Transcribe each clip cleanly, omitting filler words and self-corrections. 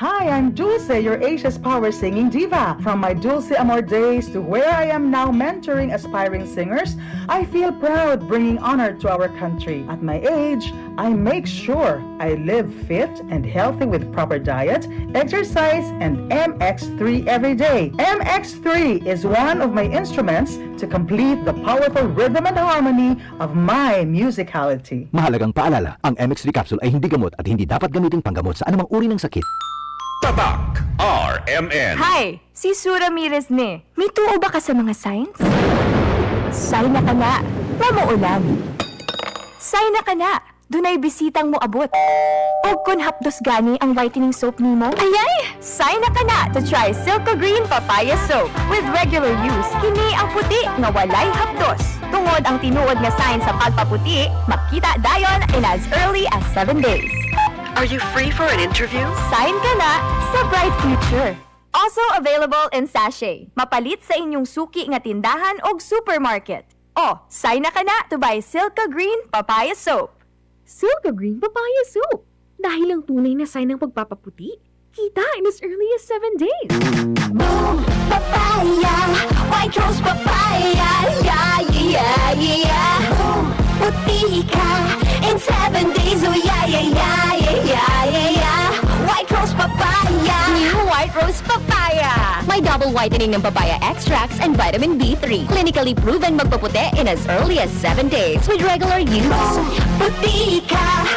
Hi, I'm Dulce, your Asia's power singing diva. From my Dulce Amor days to where I am now mentoring aspiring singers, I feel proud bringing honor to our country. At my age, I make sure I live fit and healthy with proper diet, exercise, and MX3 every day. MX3 is one of my instruments to complete the powerful rhythm and harmony of my musicality. Mahalagang paalala, ang MX3 capsule ay hindi gamot at hindi dapat gamitin panggamot sa anumang uri ng sakit. Tatak RMN. Hi! Si Sue Ramirez ni. May tuo ba ka sa mga signs? Sign na ka na. Mamuulan. Sign na ka na. Dunay bisitang mo abot. O kun hapdos gani ang whitening soap nimo. Ayay! Sign na ka na to try Silco Green Papaya Soap. With regular use, kini ang puti nga walay hapdos. Tungod ang tinuod nga sign sa pagpaputi, makita dayon in as early as 7 days. Are you free for an interview? Sign ka na sa bright future. Also available in sachet. Mapalit sa inyong suki nga tindahan o supermarket. O, sign na ka na to buy Silco Green Papaya Soap. Silco Green Papaya Soap. Dahil ang tunay na sign ng pagpapaputi, kita in as early as 7 days. Boom! Papaya! White Rose Papaya! Yeah, yeah, yeah! Boom! Puti ka in 7 days! Oh, yeah, yeah, yeah, yeah, yeah, yeah, yeah! White Rose Papaya! New White Rose Papaya! May double whitening ng papaya extracts and vitamin B3. Clinically proven magpaputi in as early as 7 days with regular use. Puti ka!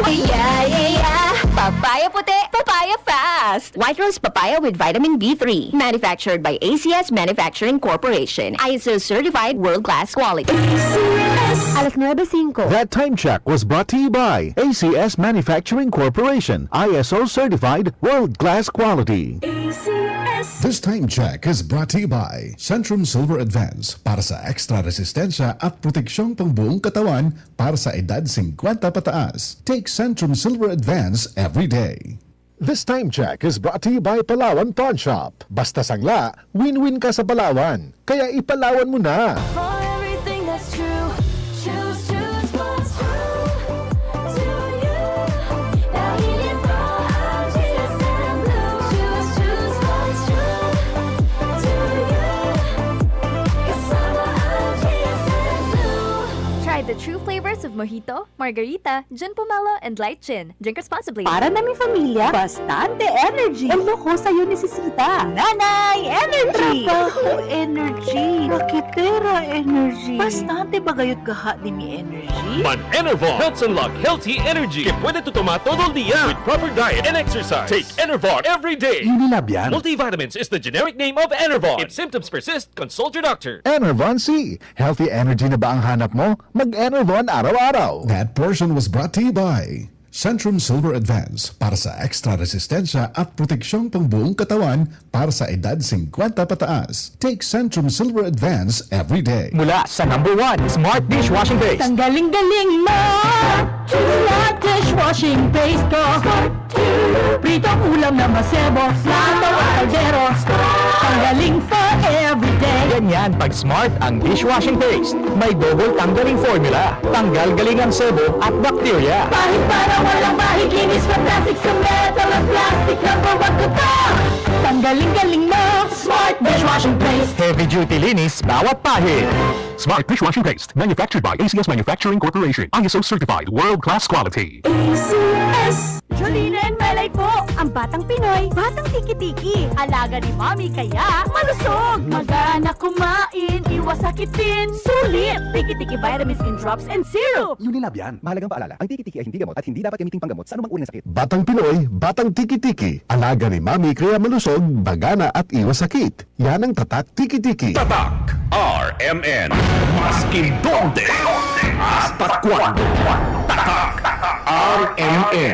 Yeah, yeah, yeah! Papaya puti, papaya fast! White Rose Papaya with vitamin B3. Manufactured by ACS Manufacturing Corporation. ISO certified world-class quality. Alas 9:05. That time check was brought to you by ACS Manufacturing Corporation, ISO certified world-class quality. This time check is brought to you by Centrum Silver Advance para sa extra resistensya at proteksyong pangbuong katawan para sa edad 50 pataas. Take Centrum Silver Advance every day. This time check is brought to you by Palawan Pawn Shop. Basta sangla, win-win ka sa Palawan. Kaya ipalawan mo na. For everything that's true, choose what's true to you. Dahil ito ang GSM Blue. Choose what's true to you. Kasama ang GSM Blue. Try the true flavors of Mojito, Margarita, Gin Pomelo, and Light Gin. Drink responsibly. Para naming pamilya, bastante energy. Ang loko sa'yo ni Sisita. Nanay, energy! Trabaho, energy. Bakitera, energy. Bastante bagayot kaha din ni energy. Man Enervar helps unlock healthy energy que puede tu tomar todo el día with proper diet and exercise. Take Enervar every day. Unilab yan. Multivitamins is the generic name of Enervar. If symptoms persist, consult your doctor. Enervon C. Healthy energy na ba ang hanap mo? Mag-Enervon araw-araw. That portion was brought to you by Centrum Silver Advance para sa extra resistensya at proteksyong pangbuong katawan para sa edad 50 pataas. Take Centrum Silver Advance every day. Mula sa number 1 Smart Dishwashing Base. Ang galing-galing mo! Smart dishwashing base ko. Pritong ulam na masebo. Plato at kaldero. Ang galing for everyday. Ganyan pag Smart ang dishwashing paste. May double tanggaling formula. Tanggal galing ang sebo at bakterya. Kahit parang walang mahikinis, fantastic sa metal at plastic na bawag ko to. Ang galing-galing mo! Smart dishwashing base. Heavy duty linis bawat pahid. Smart Dishwashing Paste, manufactured by ACS Manufacturing Corporation. ISO certified, world-class quality. ACS! Jolene and Melay po, ang batang Pinoy, batang tiki-tiki. Alaga ni Mami kaya malusog. Magana kumain, iwas sakitin, sulit. Tiki-tiki vitamins in drops and syrup. Unilab yan. Mahalagang paalala, ang tiki-tiki ay hindi gamot at hindi dapat gamiting panggamot sa anumang uri ng sakit. Batang Pinoy, batang tiki-tiki. Alaga ni Mami kaya malusog, bagana at iwas sakit. Yan ang Tatak Tiki-Tiki. Tatak RMN. Maskin donde hasta cuando. Tatak RMN.